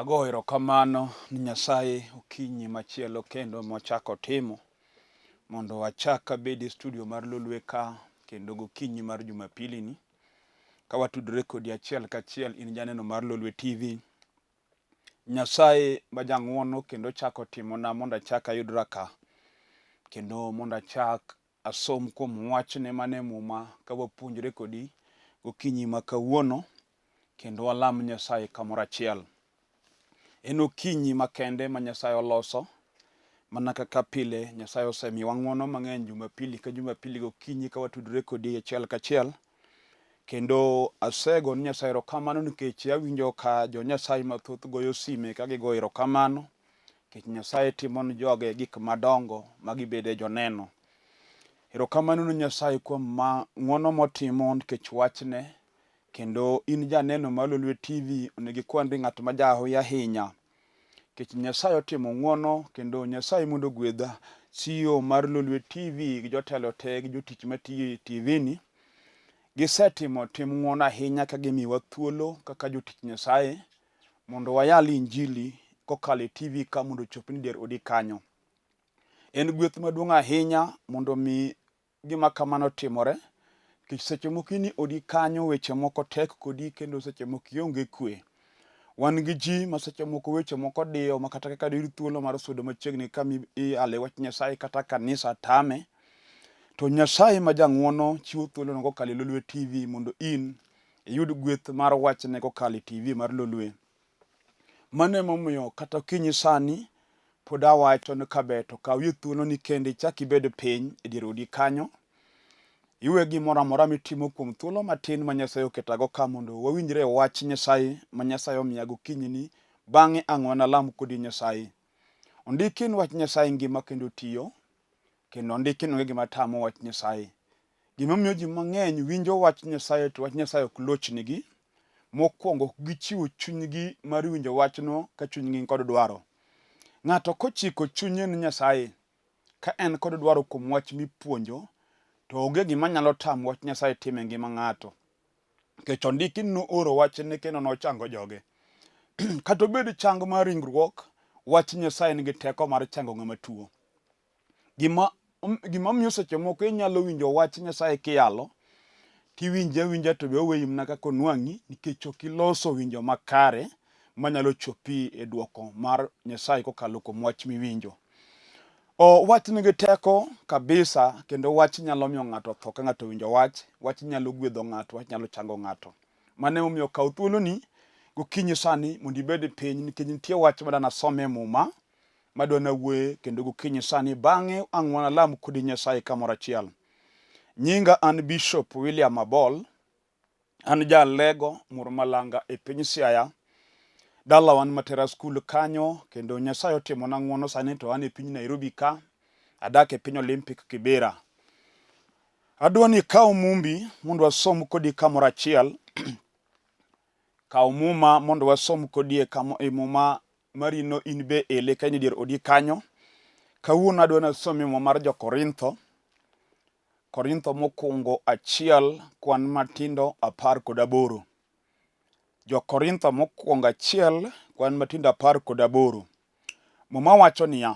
Ago erokamano ni Nyasaye okinyi machielo kendo mochako timo mondo achak abed e studio mar Lolwe ka kendo gokinyi mar Jumapili ni ka watudore kodi achiel kachiel in janeno mar Lolwe TV. Nyasaye ma jang'wono kendo chako timona mondo achak ayudra ka kendo mondo achak asom kuom wachne mane muma ka wapuonjre kodi gokinyi ma kawuono kendo walam Nyasaye kamoro achiel. En okinyi makende ma Nyasaye oloso mana kaka pile Nyasaye osemiyowa ng'wono mang'eny Jumapili ka Jumapili gokinyi ka watudore kodi achiel kachiel. Kendo asego ni Nyasaye erokamano nikech awinjo ka jo Nyasaye mathoth goyo sime ka gigo erokamano nikech Nyasaye timo ni joge gik madongo ma gibede joneno. Erokamano ni Nyasaye kuom ng'wono motimo nikech wachne kendo in janeno mar Lolwe TV onego ikwanri ng'at ma jahoya ahinya nikech Nyasaye otimo ng'wono kendo Nyasaye mondo gwedha CEO mar Lolwe TV gi jotelo te gi jotich matiyo e TV ni gisetimo tim ng'wono ahinya ka gimiwa thuolo kaka jotich Nyasaye mondo wayal injili kokalo e TV ka mondo chopni dier odi kanyo. En gweth maduong' ahinya mondo mi gima kamano timore nikech seche moko ni odi kanyo weche moko tek kodi kendo seche moko ionge kwe. Wan gi ji ma seche moko weche moko diyo makata kaka diyud thuolo mar sudo machiegni kama iyale wach Nyasaye kata kanisa tame. To Nyasaye ma jang'wono chiwo thuolo no kokalo e Lolwe TV mondo in iyud gweth mar wachne kokalo e TV mar Lolwe. Mano emomiyo kata okinyi sani pod awacho ni kabe to kaw thuolo ni kende ichak ibed piny e dier odi kanyo. Iwe gimoro amora mitimo kuom thuolo matin ma Nyasaye oketago ka mondo wawinjre wach Nyasaye ma Nyasaye omiya gokinyi ni bang'e ang' wanalam kodi Nyasaye. Ondiki ni wach Nyasaye ngima kendo tiyo kendo ondiki ni onge gima tamo wach Nyasaye. Gimomiyo ji mang'eny winjo wach Nyasaye to wach Nyasaye ok lochnigi. Mokwongo ok gichiwo chunygi mar winjo wachno ka chunygi ni kod dwaro. Ng'ato kochiko chunye ni Nyasaye ka en kod dwaro kuom wach mipuonjo to onge gima nyalo tamo wach Nyasaye time e ngima ng'ato. Nikech ondiki ni nooro wachne kendo nochango joge. Kata obed chang mar ringruok, wach Nyasaye nigi teko mar chango ng'ama tuo. Gima miyo seche moko inyalo winjo wach Nyasaye kiyalo tiwinje awinja to be oweyi mana kaka onwang'i nikech ok iloso winjo makare manyalo chopi e duoko mar Nyasaye kokalo kuom wach miwinjo. Wach nigi teko kabisa kendo wach nyalo miyo ng'ato tho ka ng'ato winjo wach. Wach nyalo gwedho ng'ato, wach nyalo chango ng'ato. Mano emomiyo kaw thuolo ni gokinyi sani mondo ibed piny nikech nitie wach madana some muma madwana wuoye kendo gokinyi sani bang'e ang' wanalam kodi Nyasaye kamoro achiel. Nyinga an Bishop William Abol. An jalego Murmalanga e piny Siaya. Dalawan matera skul kanyo kendo Nyasaye otimo na ng'wono sani to an e piny Nairobi ka. Adak e piny Olympic Kibera. Adwani kaw mumbi mondo wasom kodi kamoro achiel. Kaw muma mondo wasom kodi e muma marino in be ele ka in dier odi kanyo. Kawuono adwana somo muma mar Jo-Korintho. Korintho mokwongo achiel kwan matindo 18. Jo-Korintho mokwongo achiel kwan matindo 18. Muma wacho niya: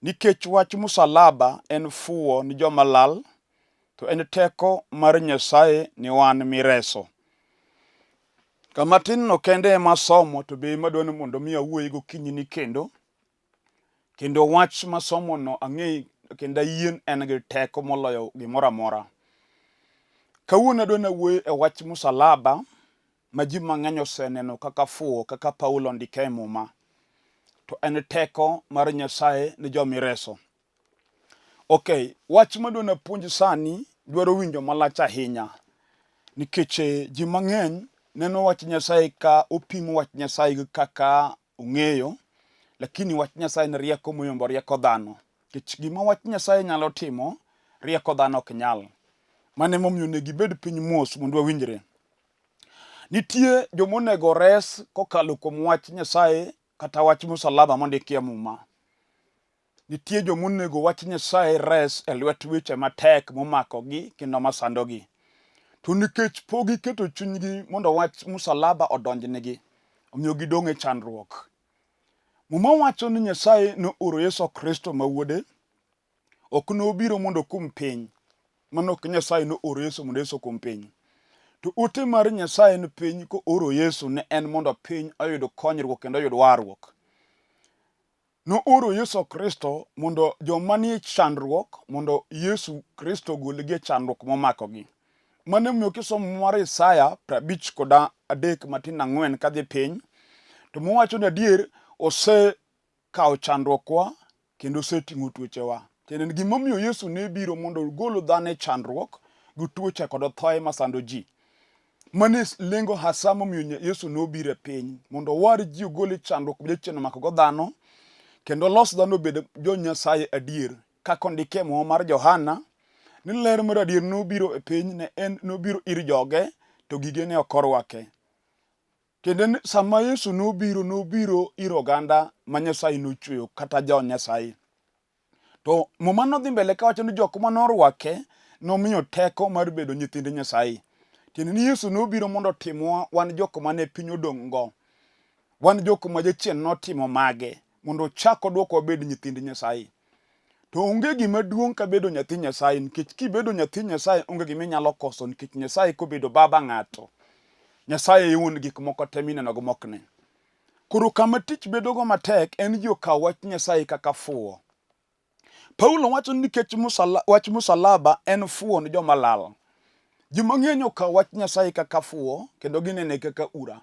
nikech wach msalaba en fuwo ni joma lal, to en teko mar Nyasaye ni wan mireso. Kama tin no kende ema somo to be madwano mondo mi awuoyi gokinyi ni kendo wach masomo no ang'e kendo ayien en gi teko moloyo gimoro amora. Kawuono adwana wuoyo e wach msalaba ma ji mang'eny oseneno kaka fuwo kaka Paulo ondike e muma. To en teko mar Nyasaye ni jomireso. Wach madwana puonj sani dwaro winjo malach ahinya nikech ji mang'eny neno wach Nyasaye ka opimo wach Nyasaye gi kaka ong'eyo, lakini wach Nyasaye ni rieko moyombo rieko dhano. Nikech gima wach Nyasaye nyalo timo, rieko dhano ok nyal. Mano emomiyo onego ibed piny mos mondo wawinjre. Nitie jomonego res kokalo kuom wach Nyasaye kata wach msalaba mondiki e muma. Nitie jomonego wach Nyasaye res e lwet weche matek momakogi kendo masandogi. To nikech pok giketo chunygi mondo wach msalaba odonjnegi, omiyo gidong' e chandruok. Muma wacho ni Nyasaye no oro Yesu Kristo ma wuode, ok nobiro mondo okum piny. Mano ok Nyasaye no oro Yesu mondo Yesu okum piny. To ote mar Nyasaye ni piny ko oro Yesu ne en mondo piny oyud konyruok kendo oyud warruok. No oro Yesu Kristo mondo joma nie chandruok mondo Yesu Kristo golgi e chandruok momakogi. Mano miyo kisomo mar Isaya 53 matin 4 kadhi piny, to mowacho ni adier osekawo chandruokwa kendo oseting'o tuochewa. Kendo gimomiyo Yesu ne biro mondo ogol dhano e chandruok gi tuoche kod thoye masando ji. Mane lengo hasa momiyo Yesu nobiro e piny mondo owar ji ogol e chandruok jachien omakogo dhano kendo los dhano obed jo Nyasaye adier. Kaka ondike mo mar Johana ni ler mar adier nobiro e piny ne en nobiro ir joge to gige ne ok orwake. Kendo sama Yesu nobiro ir oganda ma Nyasaye nochweyo kata jo Nyasaye. To muma nodhi mbele kawacho ni jok manorwake nomiyo teko mar bedo nyithind Nyasaye. Tiende ni Yesu nobiro mondo timwa wan jok mane piny odong' go. Wan jok ma jachien notimo mage mondo chak odwoko wabed nyithind Nyasaye. To onge gima duong' ka bedo nyathi Nyasaye, nikech kibedo nyathi Nyasaye onge gima inyalo koso, nikech Nyasaye kobedo baba ng'ato. Nyasaye iwuon gik moko te mineno go mokne. Koro kama tich bedo go matek en ji okaw wach Nyasaye kaka fuwo. Paulo wacho ni nikech wach msalaba en fuwo ni joma lal. Ji mang'eny okaw wach Nyasaye kaka fuwo kendo ginene kaka ura.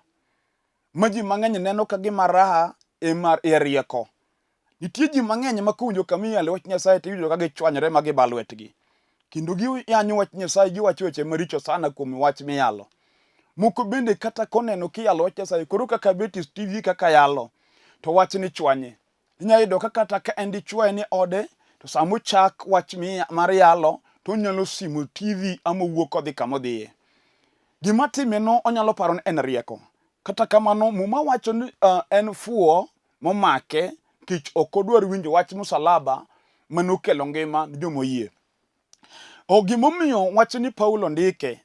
Ma ji mang'eny neno ka gima raha e rieko. Nitie ji mang'eny ma kowinjo kama iyalo wach Nyasaye to iyudo ka gichwanyore ma giba lwetgi. Kendo giyanyo wach Nyasaye, giwacho weche maricho sana kuom wach miyalo. Moko bende kata koneno kiyalo wach Nyasaye, koro kaka Betis TV kaka yalo, to wach ni chwanye. Inya yudo kata ka en dichwoe ni ode, to samo chak wach mar yalo, to onyalo simo TV ama wuok odhi kama odhiye. Gima timeno onyalo paro ni en rieko. Kata kamano muma wacho ni en fuwo momake kich ok odwar winjo wach msalaba manokelo ngima ni jomoyie. Gimomiyo wach ni Paulo ndike,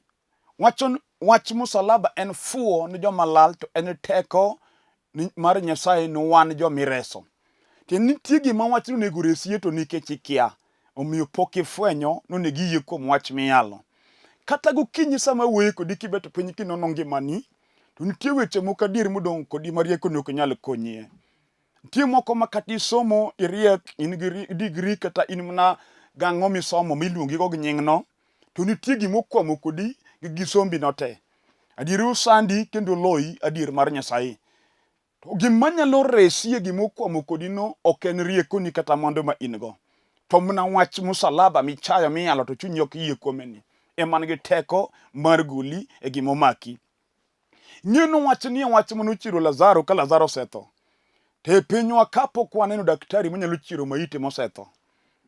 wach msalaba en fuwo ni joma lal to en teko mar Nyasaye ni wan jomireso. Nitie gima wach onego resie to nikech ikia, omiyo pok ifwenyo nonego iyie kuom wach miyalo. Kata gokinyi sama wuoyo kodi kibet piny kinono ngimani, to nitie weche moko adier modong' kodi ma rieko ok nyal konyie. Nitie moko ma kata isomo iriek, in gi digri kata in mana gang'o misomo miluongi go gi nyingno, to nitie gima okwamo kodi gi sombi no te. Adier usandi kendo loyi adier mar Nyasaye. To gima nyalo resie gima okwamo kodi no ok en riekoni kata mwandu ma in go. To mana wach msalaba michayo miyalo to chunyi ok yie kuomeni. Ema nigi teko mar goli e gima omaki. Ng'eno wach ni wach manochiro Lazaro ka Lazaro osetho. Te pinywa kapok waneno daktari manyalo chiro maite mosetho.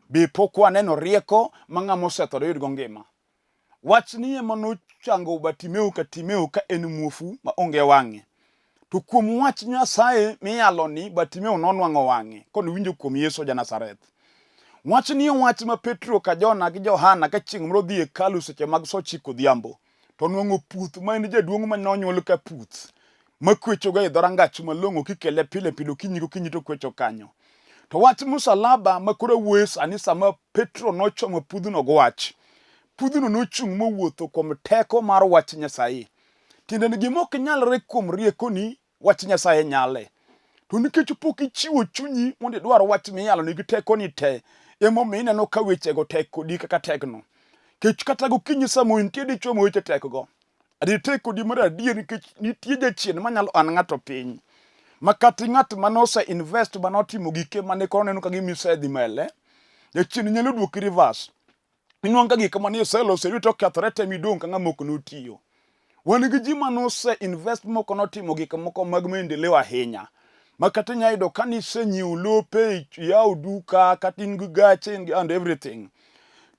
Be pok waneno rieko ma ng'ama osetho yud go ngima. Wach ni ema nochango Batimeo ka en muofu ma onge wang'e. To kuom wach Nyasaye miyalo ni Batimeo nonwang'o wang'e konowinjo kuom Yesu ja Nazareth. Wach ni wach ma Petro ka Jona gi Johana ka chieng' moro dhi e hekalu seche mag saa 9 odhiambo. To nwang'o puth ma en jaduong' ma nonyuol ka puth makwecho ga e dhorangach malong'o kikele pile okinyi to kwecho kanyo. To wach msalaba makoro wuoye sani sama Petro nochomo pudhno gi wach. Pudhno nochung' mowuotho kuom teko mar wach Nyasaye. Tiende ni gima ok nyalre kuom riekoni wach Nyasaye nyale. To nikech pok ichiwo chunyi mondo idwar wach miyalo nigi tekoni te, emomiyo ineno ka wechego tek kodi kaka tekno. Kech kata gokinyi samo nitie dichwo ma weche tekgo. Adi tek kodi mar adier nikech nitie jachien manyalo an ng'ato piny. Makati ng'at manose invest manotimo gike mane koro neno ka gima isedhi mbele, jachien nyalo duoki reverse. Inuang' ka gik mane iseloso irito kethore te midong' ka ng'ama ok notiyo. Wan gi ji manose invest moko notimo gik moko mag maendeleo ahinya. Makata inya yudo ka nisenyiewo lope, iyawo duka, kata in gi gache and everything.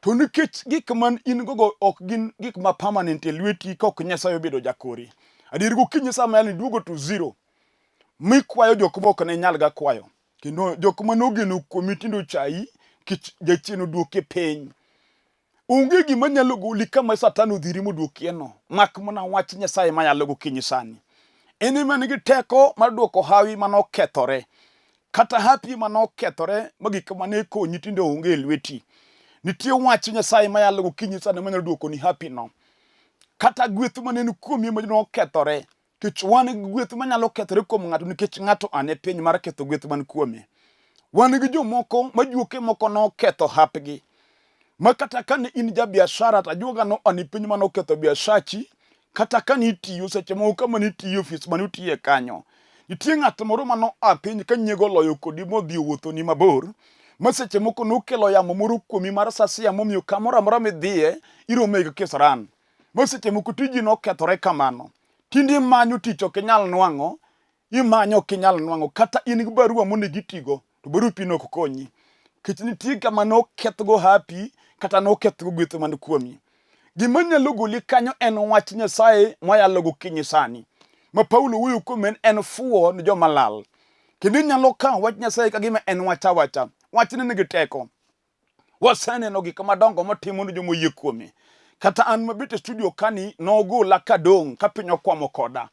To nikech gik man in go ok gin gik ma permanent e lweti ka ok Nyasaye obedo jakori. Adier gokinyi sama yalo duogo to zero. Mikwayo jok moko ne nyal ga kwayo. Kendo jok manogeno kuomi tindo chai kich jachien oduoke piny. Onge gima nyalo goli kama Satan odhiri moduokieno. Mak mana wach Nyasaye ma yalo gokinyi sani. ene manigi teko mar duoko hawi manokethore kata hapi manokethore magik mane konyi tinde onge lweti. Nitie wach Nyasaye mayalo gokinyi sana manyalo duoko ni hapi no. Kata gweth manene kuomi manokethore. Kech wan gweth manyalo kethore kuom ng'ato nikech ng'ato ane piny mar ketho gweth man kuome. Wan gi jomoko majuoke moko noketho hapgi. Makata kane in ja biashara ta juoga no ani piny manoketho biashachi. Kata kane itiyo seche moko kama nitiyo ofis manutiye kanyo. Nitie ng'at moro mano piny kanyego loyo kodi modhi wuotho ni mabor. Maseche moko nokelo yamo moro kuomi mar sasia momiyo kamoro amora midhiye irome gi kisran. Maseche moko tiji nokethore kamano. Tindi manyo tich ok inyal nwang'o, imanyo ok inyal nwang'o kata in gi barua monegi tigo to barupi no ok konyi. Kech nitie kama nokethgo hapi kata nokethgo gweth man kuomi. Gima nyalo goli kanyo en wach Nyasaye mwayalo gokinyi sani. Ma Paulo wuoyo kuom en fuwo ni joma lal. Kendo nyalo kawo wach Nyasaye kagima en wacha wacha. Wach nigi teko. Waseneno gik madongo motimo ni joma oyie kuome. Kata an mabete studio kani nogola kadong' ka piny okwamo koda.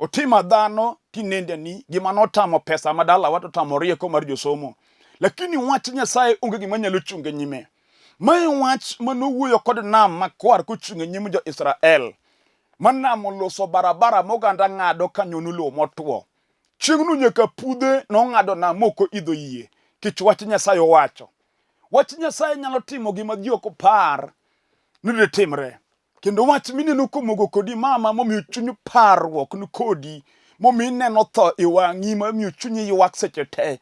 Otima dhano tinendeni gima notamo pesa madala wato tamo rieko mar josomo. Lakini wach Nyasaye onge gima nyalo chunge nyime. Mae wach manowuoyo kod nam makwar kochunge nyim jo Israel. Manamo loso barabara moganda ng'ado kanyono lo motwo. Chieng'no nyaka pudhe nong'ado nam moko idho yie. Kech wach Nyasaye owacho. Wach Nyasaye nyalo timo gima ji ok par ni timre. Kendo wach mineno komogo kodi mama momiyo chuny parruok ni kodi. Momiyo ineno tho i wang'i momiyo chunyi ywak seche te.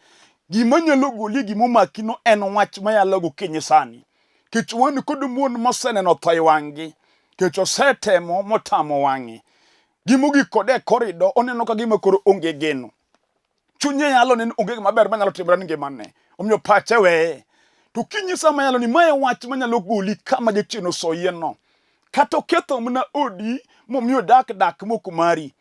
Gima nyalo goli gimomaki no en wach mayalo gokinyi sani. Kech wan kod mon moseneno tho i wang'gi. Kech osetemo motamo wang'e. Gimogi kode korido oneno ka gima koro onge geno. Chunye yalo ni onge maber manyalo timre ni ngimane. Omiyo pache weye. To kinyi sama yalo ni mae wach manyalo goli kama jachien osoyien no. Kata oketho mna odi momiyo dak moko mari.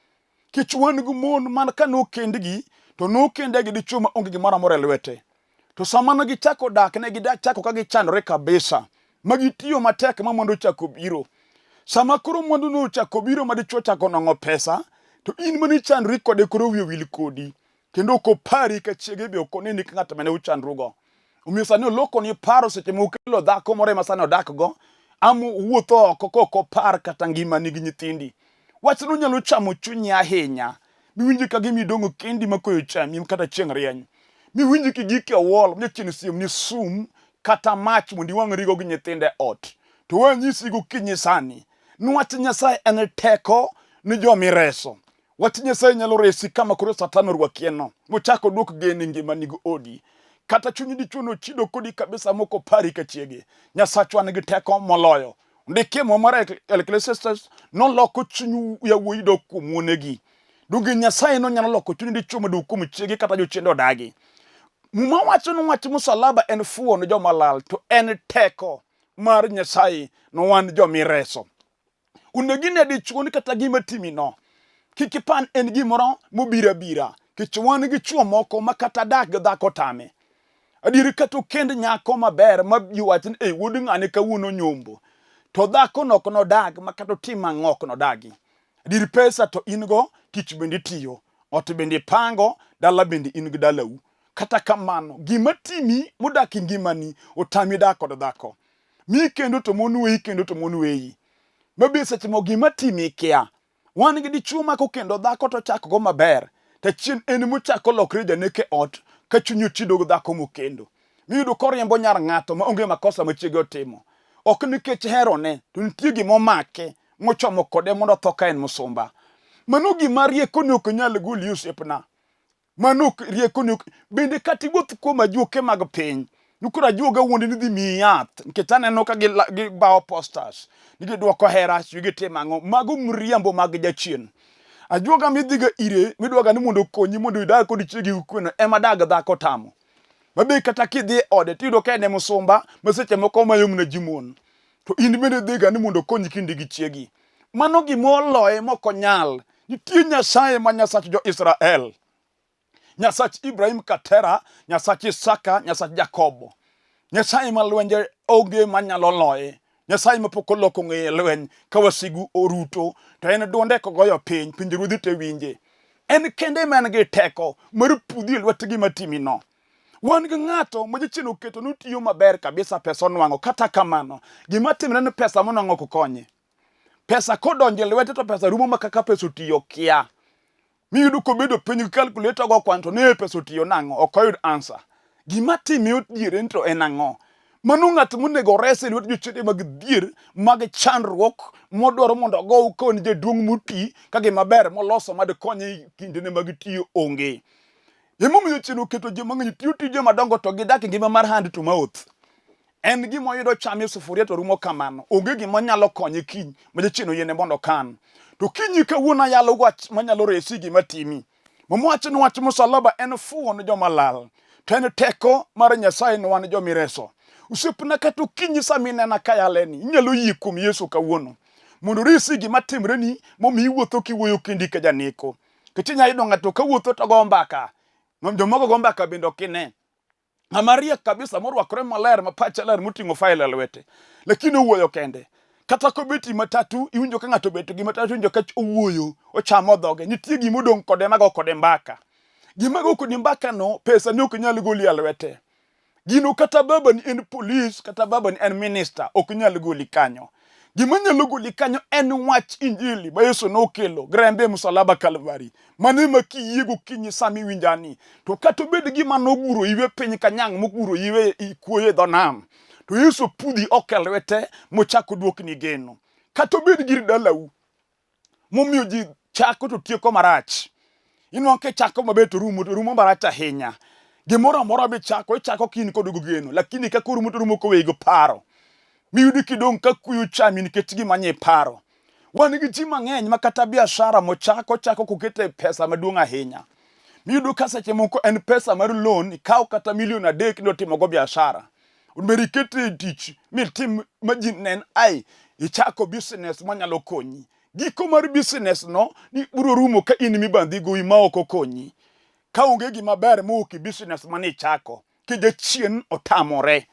Kech wan gi mon man ka nokendgi to nokende gi dichuo ma onge gimoro amora e lwete. To sama ne gichako dak ne gidachako ka gichandore kabisa. Magitiyo matek ma mondo chako biro. Sama koro mwandu no chako biro ma dichuo chako nang'o pesa, to in mani chandri kode koro wiyo wil kodi. Kendo kopari ka chiege be okoneni ka ng'at mane uchandrugo. Omiyo sani oloko ni paro seche mokelo dhako moro ma sani odakgo, amo wuotho oko kopar kata ngima nigi nyithindi. Wach no nyalo chamo chunyi ahinya. Miwinji ka gimi dongo kendi makoyo chami kata chieng' rieny. Miwinji kigike wall, mnyachien siem ni sum kata mach mondi wang' rigo gi nyithinde ot. To wanyisi gokinyi sani. Nwach Nyasaye en teko ni joma ireso. Wach Nyasaye nyalo resi kama koro Satan orwakieno. Mochako duok geni ngima nigo odi. Kata chunyi dichuo no chido kodi kabisa moko pari ka chiege. Nyasachwa nigi teko moloyo. Ndike mo mar Ecclesiastes noloko chunyu yawuoyi dok kuom wuonegi. Donge Nyasaye no nyalo loko chunyi dichuo madok kuom chiege kata jochiende odagi. Muma wacho no wach msalaba en fuwo ni joma lal to en teko mar Nyasaye no wan joma ireso. Unegine dichuo ni kata gima timi no. Kikipan en gimoro mobira bira. Kech wan gi chuo moko makata dak dhako tame. Adiri kata kend nyako maber ma yuwach ni wuod ng'ane kawuono nyombo. To dhako nok no dag makata tima ng'ok no dagi. Adiri pesa to in go, tich bende tiyo. Ot bende pango, dala bende in gi dalau. Kata kamano, gima timi modak ngimani otami dak kod dhako. Mi kendo to mon weyi kendo to mon weyi. Mabe seche mo gima timi kia. Wan gi dichuo ma kokendo dhako to chako go maber. Ta chien en mochako lokre janeke ot ka chunyo chido go dhako mokendo. Miyudo koriembo nyar ng'ato ma onge makosa ma chiege otimo. Ok nikech herone, to nitie gima omake mochomo kode mondo tho ka en musumba. Mano gima rieko ni ok nyal goli osiepna. Mano rieko ni bende kati wuoth kuom ajuoke mag piny. Nukura ajuoga wuonde ni dhi mi yath. Nikech aneno ka gibao posters. Nigiduoko hera gitimo ang'o. Mago mriambo mag jachien. Ajuoga midhiga ire midwaga ni mondo okonyi mondo idag kod chiegi kweno ema dag dhako tamo. Mabe kata kidhi ode tiyudo ka en musumba maseche moko mayom na jimon. To in bende dhiga ni mondo okonyi kindi gi chiegi. Mano gimoloye moko nyal. Nitie Nyasaye ma Nyasach jo Israel. Nyasach Ibrahim Katera, Nyasach Isaka, Nyasach Jakobo. Nyasaye ma lwenje oge manyalo loye. Nyasaye ma pok oloko ng'eye lweny ka wasigu oruto to en duonde kogoyo piny pinjeruodhi te winje. en kende man gi teko mar pudhi lwetgi matimi no. Wan gi ng'ato ma jachien oketo nutiyo maber kabisa pesa onwang'o, kata kamano gima timre ni pesa monwang'o kukonye. Pesa kodonje lwete to pesa rumo makaka pesa otiyo kia. Miyudo kobedo piny calculator go kwanto ne pesa otiyo nang'o, ok oyud answer. Gima time odiere to en ang'o? Mano ng'at monego rese lwet jochede mag dhier mag chandruok modwaro mondo go ukon jaduong' muti ka gima ber moloso mad konye kindene mag tiyo onge. Emomiyo jachien oketo joma ng'eny tiyo tije madongo to gidak ngima mar hand to mouth. En gima oyudo chame sufuria to rumo kamano. Onge gima nyalo konye kiny ma jachien oyiene mondo kan. To kinyi kawuono yalo wach manyalo resi gima timi. Wach msalaba en fuwo ne joma lal. To en teko mar Nyasaye ne wan joma ireso. Osiepna kata kinyi saminena kayaleni, inyalo yie kuom Yesu kawuono. Mondo resi gima timreni momiyo iwuotho kiwuoyo kendi ka janeko. Kitinya yudo ng'ato kawuotho to go mbaka. Jomogo go mbaka bende ok ine. Ng'ama riek kabisa morwakore maler ma pache ler moting'o file e lwete. Lakini owuoyo kende. Kata kobeti matatu iwinjo ka ng'ato beto gi matatu iwinjo ka owuoyo, ochamo dhoge. Nitie gima odong' kode mago kode mbaka. Gima go kode mbaka no pesa ne ok nyal goli e lwete. Gino kata baba ni en police, kata baba ni en minister, ok nyal goli kanyo. Gima nyalo goli kanyo en wach injili ma Yesu nokelo, grembe msalaba Kalvari. Mane ma kiyiego kinyi sami winjani. To kata bed gima noguro iwe piny kanyang' moguro iwe ikuoye dho nam. To Yesu pudhi okel lwete mochako duokni geno. Kata bed gir dalau momiyo ji chako to tieko marach. Inwang' ke chako maber to rumo marach ahinya. Gimoro amora be ichako kini kod geno, lakini ka rumo to rumo kowego paro. Miyudi kidong' ka kuyo chami nikech gima nye paro. Wan gi ji mang'eny ma kata biashara chako kokete pesa maduong' ahinya. Miyudo ka seche moko en pesa mar loan, ikaw kata $1,3 kendo timo go biashara. Unberi kete tich mitim majinen ai ichako business manyalo konyi. Giko mar business no ni biro rumo ka in mibandhi gowi ma ok okonyi. Ka onge gima ber moki business mane chako, ki jachien otamore.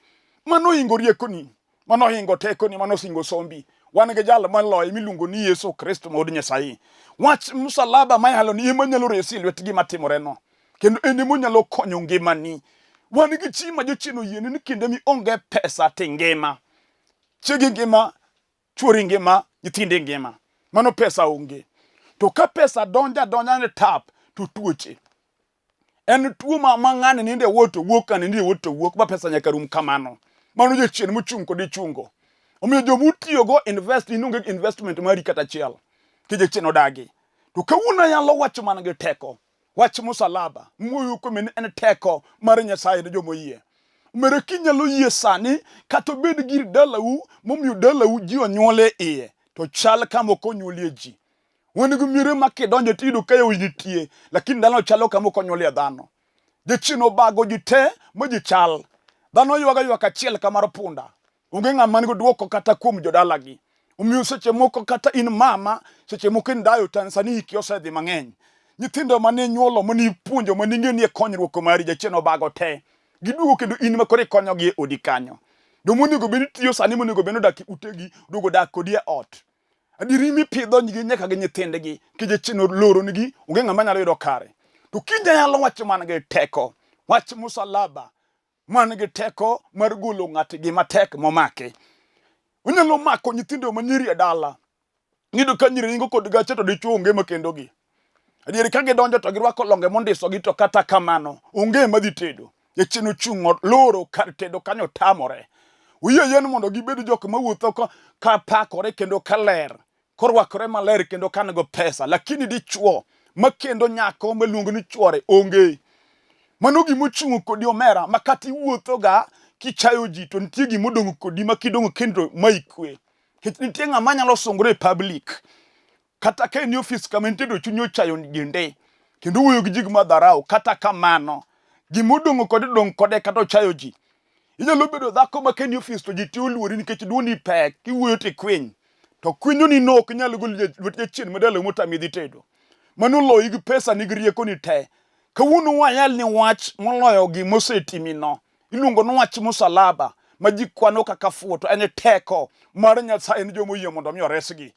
Mano hingo riekoni, mano hingo tekoni, mano singo sombi. Wan gi jal maloyo miluongo ni Yesu Kristo ma Nyasaye. Wach msalaba mayalo ni ema nyalo resi lwet gima timore no. Kendo en ema nyalo konyo ngimani. Wan gi chi ma jachien oyiene ni kinde mi onge pesa tingima. Chegi ngima, chuori ngima, nyithinde ngima. Mano pesa onge. To ka pesa donja ne tap to tuoche. En tuo ma ng'ane ninde wuoto wuok ane ninde wuoto wuok ba pesa nyaka rum kamano. Mano jachien mochung' kod chungo. Omiyo jomutiyo go invest inonge investment mari kata chiel. Ki jachien odagi. To kawuono yalo wach man gi teko. Wach msalaba. Muoyo kuom en teko mar Nyasaye ne jomoyie. Umere kinyalo yie sani kata bed gir dalau momiyo dalau ji onyuole iye. To chal kama ok onyuolie ji. Wan gi miere makidonjo tido ka yo nitie, lakini dhano chalo kama ok onyuolie dhano. Jachien obago ji te ma ji chal. Dhano ywak achiel kamar punda. Onge ng'ama nigo duoko kata kuom jodalagi. Omiyo seche moko kata in mama, seche moko in dayo Tanzania iki osedhi mang'eny. Nyithindo mane nyuolo mane puonjo mane ng'eni e konyruok mari jachien obago te. Giduogo kendo in makore konyogi e odi kanyo. Jomonego bed tiyo sani monego bed odak utegi, duogo dak kodi e ot. Adiri mipidho nyigi nyaka gi nyithindegi, ki jachien oloro nigi, onge ng'ama nyalo yudo kare. To kinja yalo wach man gi teko, wach msalaba man gi teko mar golo ng'at gima tek momake. Onyalo mako nyithindo manyiri e dala. Nido ka nyiri ringo kod gache to dichuo onge makendogi. Adieri ka gidonjo to girwako longe mondisogi to kata kamano, onge madhi tedo. Jachien ochung' loro kar tedo kanyo tamore. Uye yen mondo gibed jok mawuotho ka pakore kendo ka ler. Korwakore maler kendo kan go pesa. Lakini dichuo makendo nyako maluongo ni chuore onge. Mano gimochung' kodi omera makati iwuotho ga kichayo ji to nitie gimodong' kodi makidong' kendo maikwe. Nitie ng'ama nyalo sungore e public. Kata ka ni office kama nitedo chunyo chayo ginde. Kendo wuoyo gi jig madharau kata kamano. Gimodong' kode kata chayo ji. Inyalo bedo dhako ma keni office to ji tiyo luori nikech duoni pek kiwuoyo ti kwiny. To kwinyo ni no ok nyalo golo lwet jachien madalo motami dhi tedo. Mano loyi gi pesa ni rieko ni te. Kawuono wayal ni wach moloyo gi mosetimi no. Iluongo no wach msalaba ma ji kwano kaka fuwo to en teko mar Nyasaye ne jomoyie mondo mi oresgi.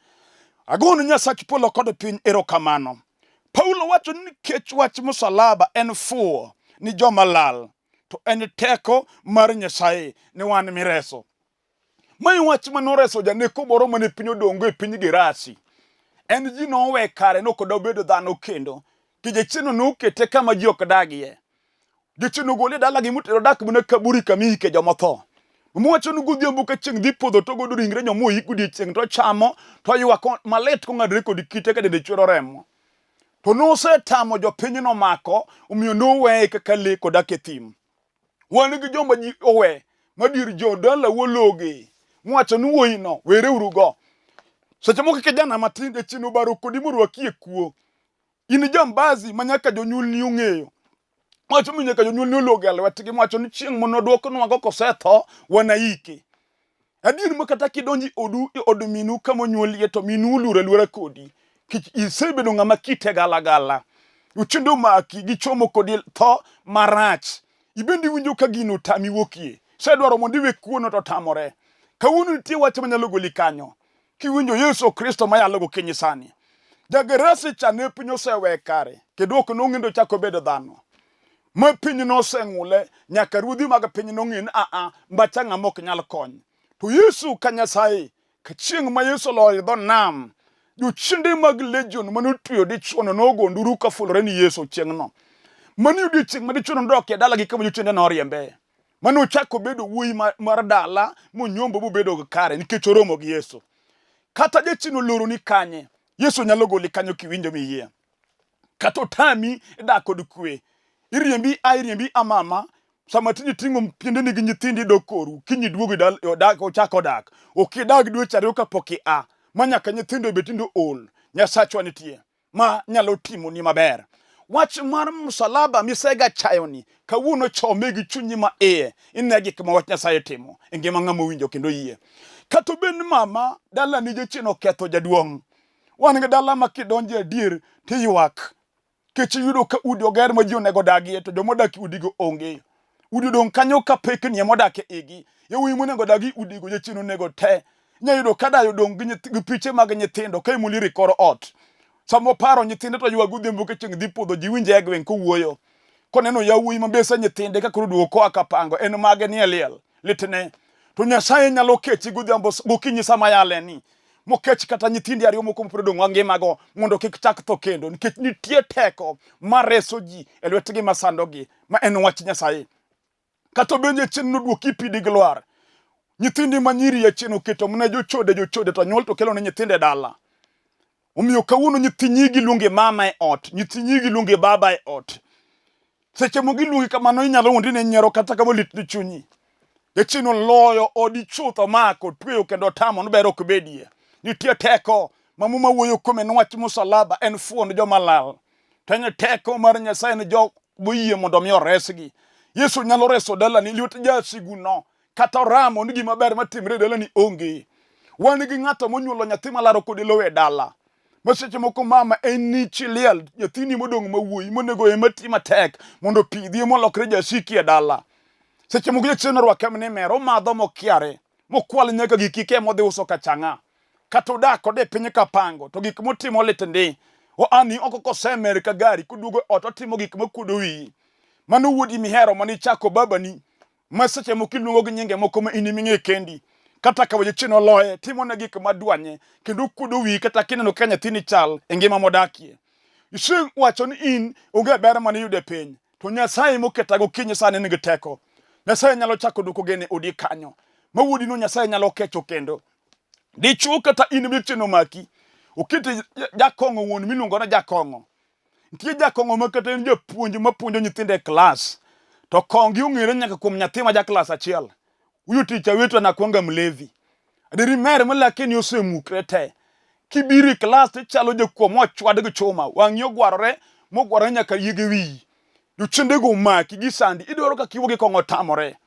Agono Nyasach polo kod piny erokamano. Paulo wacho ni kech wach msalaba en fuwo ni joma lal, to en teko mar Nyasaye ni wan mireso. Mai wach manoreso janeko moro mane piny odongo e piny Gerasi. En ji nowe kare nokoda bedo dhano kendo. Kijechino nokete kama ji ok dagie. Jechino gole dala gi mutero dak mune kaburi kamihike jomotho. Mwacho nugodhiambo ka chieng' dhi podho to godo ringre nyomo ikudi chieng' to chamo to ywak malet ko ng'adre kod kite ka dende chwero remo. To nosetamo jopiny no mako, omiyo noweye kaka le kodak e thim. Wan gi joma ji owe madir jodala wologe. Mwacho nuwoyi no were urugo. Seche moko kijana matin e chino baro kodi morwaki e kuo. In jambazi manyaka jonyul ni ong'eyo. Mwacho mnyaka jonyul ni ologe alwetgi, mwacho ni chieng' monodwoko nwago kosetho wanaike. Adier makata kidonji od minu kama onyuolie to minu ulure lura kodi. Kich isebedo ng'ama kite gala gala. Uchendo maki gichomo kodi tho marach. Ibendi winjo ka gino tami wokie. Sedwaro mondo iwe kuono to tamore. Kawuono nitie wach manyalo goli kanyo. Kiwinjo Yesu Kristo mayalo go kinyi sani. Jagerasi chane piny osewe kare. Kedwoko nong'endo chako bedo dhano. Ma piny noseng'ule nyaka ruodhi mag piny nong'in mbacha ng'ama ok nyal kony. To Yesu ka Nyasaye, ka chieng' ma Yesu loidho nam, jochiende mag legion manotweyo dichuono nogonduru ka fulore ni Yesu chieng' no. Mani odiochieng' ma dichuono nodokie dala gi kama jochiende noriembe. Mano chako bedo wuoyi mar dala monyombo bobedo kare nikech oromo gi Yesu. Kata jachino loro ni kanye, Yesu nyalo goli kanyo kiwinjo miyie. Kata otami dak kod kwe. Iriembi amama, sama tini ting'o piende ni gi nyithindi dokoru, kinyi duogo dak ochako dak. Okidag dweche ariyo kapok ia, manyaka nyithindo betindo ol. Nyasachwa nitie, ma nyalo timo ni maber. Wach mar msalaba misega chayoni, kawuono chome gi chunyi ma iye, ine gik ma wach Nyasaye timo, e ngima ng'ama winjo kendo yie. Kato ben mama, dala ni jachino ketho jaduong'. Wan gi dala ma kidonje adier tiywak. Kech yudo ka udi oger ma ji onego dagie to jomodak udigo onge. Udi dong kanyo ka pek ni modak e igi. Yawuoyi monego dagi udigo jachino nego te. Nyayudo ka dayo dong gi piche mag nyithindo ka imuliri kor ot. Samo paro nyithinde to ywa godhiambo ka chieng' dhi podho ji winje e gweng' kowuoyo. Koneno yawuoyi mabesa nyithinde ka koro duogo koa kapango en mage ni eliel litne. To Nyasaye nyalo kechi godhiambo gokinyi sama yaleni. Mokech kata nyithindi ariyo moko mopro dong' ngimago mondo kik chak tho kendo nikech nitie teko mareso ji e lwetgi masandogi ma en wach Nyasaye. Kato benje chien nodwoki pidi gi lwar. Nyithindi manyiri ya chien oketo mne jochode to nyuol to kelo ne nyithinde dala. Omiyo kawuono nyithi nyigi luonge mama e ot, nyithi nyigi luonge baba e ot. Seche mogi luongi kamano inyalo wuondi ne nyiero kata kama lit ni chunyi. Jachino loyo odi chutho mako tweyo kendo tamo nobero ok bedie. Nitie teko mamuma wuoyo kuome nwach msalaba en fuwo ni joma lal. Tenye teko mar Nyasaye ni jok boyie mondo mi oresgi. Yesu nyalo reso dala ni lwet jasigu no. Kata ramo ni gima ber matimre dala ni onge. Wan gi ng'ato monyuolo nyathi malaro kodi lowe dala. Maseche moko mama en ni chiliel nyathini modong' mawuoyi monego emati matek mondo pidhie molokre jasiki e dala. Seche moko jachien orwake mne mero madho mokiare mokwal nyaka gikike modhi uso kachang'a. Kato dak kode piny kapango to gik motimo litndi. O ani oko kosemer ka gari kudugo ot otimo gik makudo wiyi. Mano wuodi mihero mani chako babani. Maseche moko iluongo gi nyinge moko ma iniming'e kendi. Kata ka jachien oloye timo ne gik madwanye kendo kudo wiyi kata kineno ka nyathini chal e ngima modakie. Iseng wacho ni in onge ber mane yude piny. To Nyasaye moketago kinyi sani nigi teko. Nyasaye nyalo chako duoko gene odi kanyo. Mawuodi no Nyasaye nyalo kecho kendo. Dichuo kata in bicheno maki. Okete jakong'o wuon miluongo na jakong'o. Nitie jakong'o ma kata en japuonj mapuonjo nyithinde klas. To kongi ong'ere nyaka kuom nyathi ma jaklas achiel. Uyo ticha wetu na kwanga mlevi. Adiri mere malakini osemukre te. Kibiri klas tichalo jakuo mochwad gi chuma. Wang'i ogwarore mogwarore nyaka yige wiyi. Jochiende go maki gi sandi. Idwaro ka kiwo gi kong'o tamore.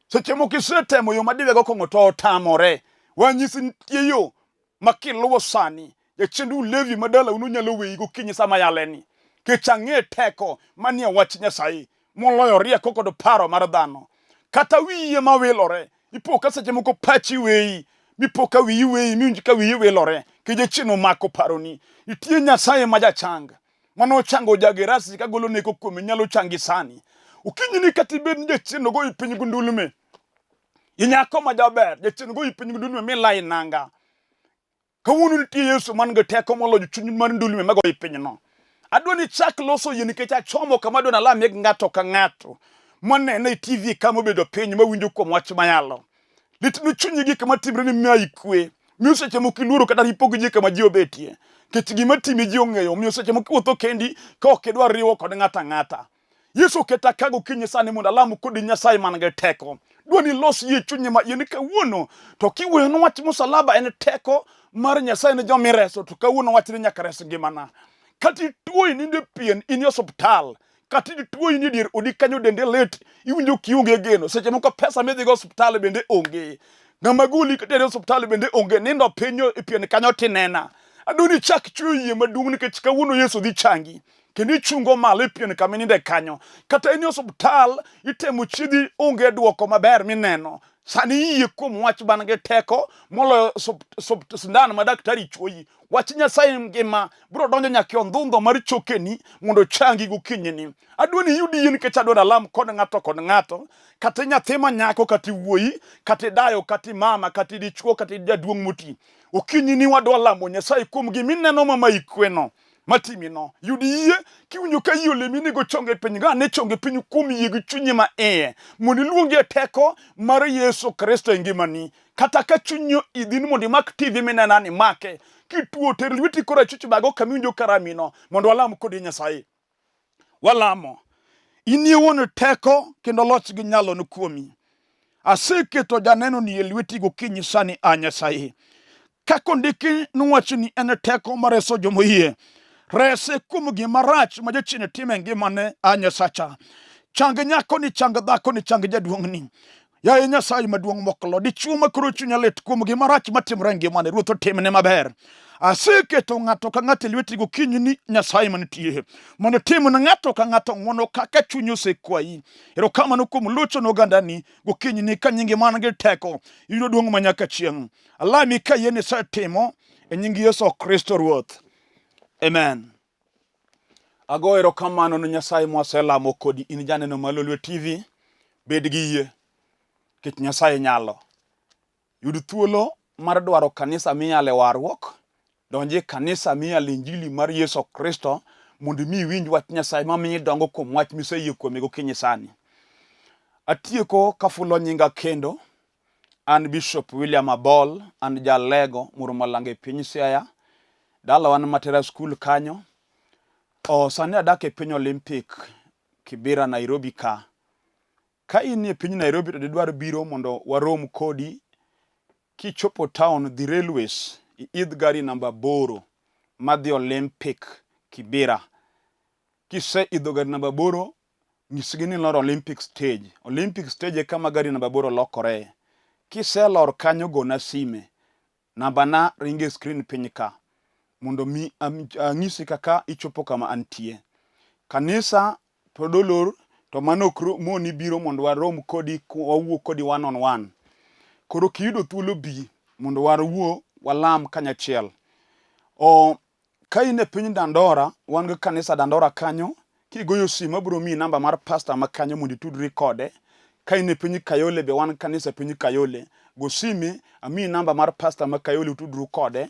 Seche moko isetemo yo madiwego kong'o to tamore. Wanyisi nitie yo makiluwo sani. Jachendu levi madala ununyalo weyi gokinyi sama yaleni. Kech ang'e teko manie wach Nyasaye. Moloyo rieko kod paro mar dhano. Kata wiye mawilore. Ipo ka seche moko pachi weyi. Mipo ka wiyi weyi miunji ka wiyi wilore. Ke jachien omako paroni. Nitie Nyasaye ma jachang. mano chango jagerasi kagolo neko kuome nyalo changi sani ukinyini katibed jachien go ipiny gundulume inyako majaber jachien go ipiny gundulume milai nanga kawuono nitie Yesu man gi teko moloyo chuny mar ndulume mago ipiny no adwani chak loso yie nikech achomo kama adwani alamie ng'ato ka ng'ato monene e TV kama obedo piny mawinjo kuom wach mayalo litno chunyi gik matimre ni mai kwe miyo seche moko iluoro kata ipogo ji kama ji obetie kech gima timi ji ong'eyo miyo seche moko iwuotho kendi ka ok idwar riwo kod ng'ata ng'ata Yesu oketa kago kinyi sani mondo alamu kodi Nyasaye man gi teko dwani los yie chunyi ma yeni kawuono to kiweno wach msalaba en teko mar Nyasaye ne joma ireso to kawuono wachni nyaka res ngimana kati tuo ininde pien in hospital kati tuo ini dir odi kanyo dende let iwinjo kionge geno seche moko pesa midhi go hospital bende onge na maguli kete hospital bende onge nindo pinyo ipien kanyo tinena adoni chak chuye maduong nikech kawuono Yesu dhi changi kendo ichungo malo ipien kamininde kanyo kata in hospital itemo chidi onge duoko maber mineno sani yie kuom wach ban gi teko moloyo sindan ma daktari chuoyi wach Nyasaye ngima bro donjo nyaka ondhundho mar chokeni mondo changi gokinyini adwani yudi yien nikech adwani alam kod ng'ato kata nyathi manyako kata wuoyi kata dayo kata mama kata dichuo kata jaduong' moti okinyini wadwa lamo Nyasaye kuom gimineno mama ikweno matimino yudi yie kiwinjo ka yole mini go chonge piny ga ne chonge piny kuom yie gi chunyi ma mondo iluongi teko mar Yesu Kristo e ngimani kata ka chunyo idhin mondo imak TV minena ni make kituo ter lweti kora chuch bago kamiwinjo karamino mondo walam kodi Nyasaye walamo inie won teko kendo loch gi nyalo no kuomi aseketo janeno ni lweti go kinyi sani Nyasaye kakondiki nuwachni en teko mareso jomoyie rese kuom gima rach ma jachien time ngimane Nyasacha chang nyako ni chang dhako ni chang jaduong' ni yaye Nyasaye maduong' moklo dichuo makoro chunya let kuom gima rach matimre ngimane ruoth otimne maber aseketo ng'ato ka ng'ato lweti gokinyi ni Nyasaye manitie mondo timne ng'ato ka ng'ato ng'wono kaka chunyi osekwayi erokamano kuom locho n'ogandani gokinyi ni ka nyingi man gi teko yudo duong' manyaka chieng' alami ka yene setimo e nying Yesu Kristo Ruoth amen. Ago erokamano ne Nyasaye mwaselamo kodi in janeno mar Lolwe TV bed gi yie kech Nyasaye nyalo yud thuolo mar dwaro kanisa miyale warruok donje kanisa miyale injili mar Yesu Kristo mondo mi winj wach Nyasaye mamiyi dongo kuom wach miseyie kuome gokinyi sani atieko kafulo nyinga kendo an Bishop William Abol an jalego Murumalange piny Siaya dala wan Matera School kanyo sani adak e piny Olympic Kibera Nairobi ka in e piny Nairobi to dwaro biro mondo warom kodi kichopo town the railways idh gari namba 8 madhi Olympic Kibera kise idho gari namba 8 nyisgi ni lor Olympic stage kama gari namba 8 lokore kise lor kanyo gona sime namba na ringe screen piny ka mondo mi ang'isi kaka ichopo kama antie kanisa podolor to mano moni biro mondo warom kodi wawuo kodi one on one koro kiyudo thuolo bi mondo warwuo walam kanyachiel ka in e piny Dandora wan gi kanisa Dandora kanyo kigoyo simu abiro mi namba mar pastor makanyo mondo itudri kode ka in e piny Kayole be wan kanisa piny Kayole go sime ami namba mar pastor makayole utudru kode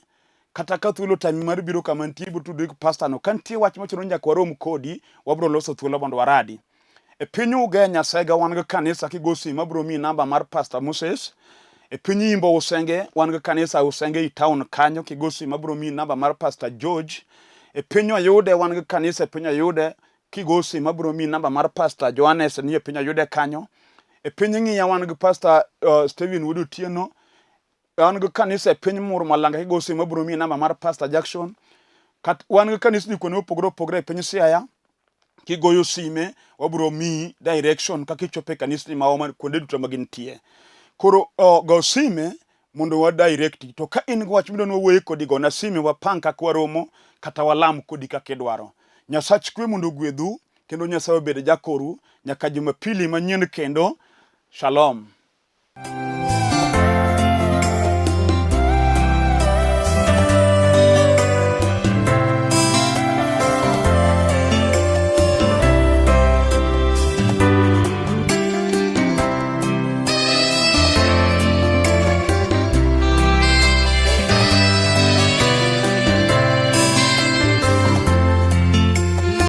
kata ka thuolo time mar biro kama ntie butudri pastor no kantie wach machiro nyaka warom kodi wabro loso thuolo mondo waradi e piny Ugenya Sega wan gi kanisa kigo simu abiro mi namba mar pastor Moses e piny Imbo Usenge wan gi kanisa Usenge i town kanyo kigo simu abiro mi namba mar pastor George e piny Ayude wan gi kanisa e piny Ayude kigo simu abiro mi namba mar pastor Johannes ni e piny Ayude kanyo e piny Ng'iya wan gi pastor Steven Wudotieno wan gi kanisa e piny Murumalanga kigo simu abiro mi namba mar pastor Jackson wan gi kanisa ni kuno opogore e piny Siaya kigoyo sime wabro mi direction kaka ichope kanisa ni maoma kuonde duto magintie koro go sime mondo wa direct to ka in wach midno wuoye kodi go na sime wapang kaka waromo kata walam kodi kaka idwaro Nyasach kwe mondo gwedhu kendo Nyasaye obed jakoru nyaka Jumapili manyien kendo shalom.